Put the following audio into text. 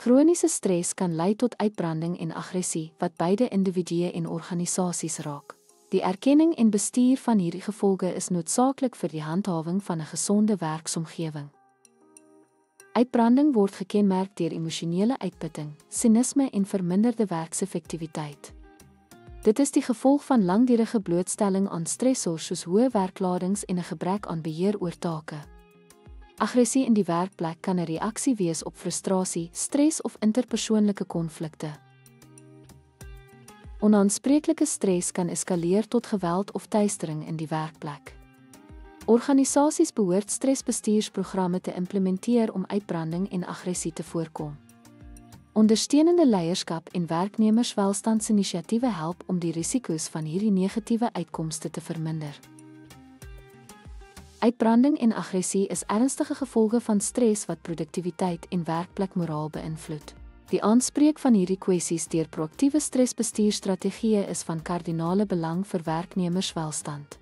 Chroniese stres kan lei tot uitbranding en aggressie wat beide individue en organisasies raak. Die erkenning en bestuur van hierdie gevolge is noodsaaklik vir die handhawing van 'n gesonde werksomgewing. Uitbranding word gekenmerk deur emosionele uitputting, sinisme en verminderde werkseffektiwiteit. Dit is die gevolg van langdurige blootstelling aan stressors soos hoë werkladings en 'n gebrek aan beheer oor take. Aggressie in die werkplek kan 'n reaksie wees op frustrasie, stres of interpersoonlike konflikte. Onaanspreeklike stres kan eskaleer tot geweld of teistering in die werkplek. Organisasies behoort stresbestuursprogramme te implementeer om uitbranding en aggressie te voorkom. Ondersteunende leierskap en werknemerswelstandsinisiatiewe help om die risiko's van hierdie negatiewe uitkomste te verminder. Uitbranding en aggressie is ernstige gevolge van stres wat produktiwiteit en werkplekmoraal beïnvloed. Die aanspreek van hierdie kwessies deur proaktiewe stresbestuurstrategieë is van kardinale belang vir werknemerswelstand.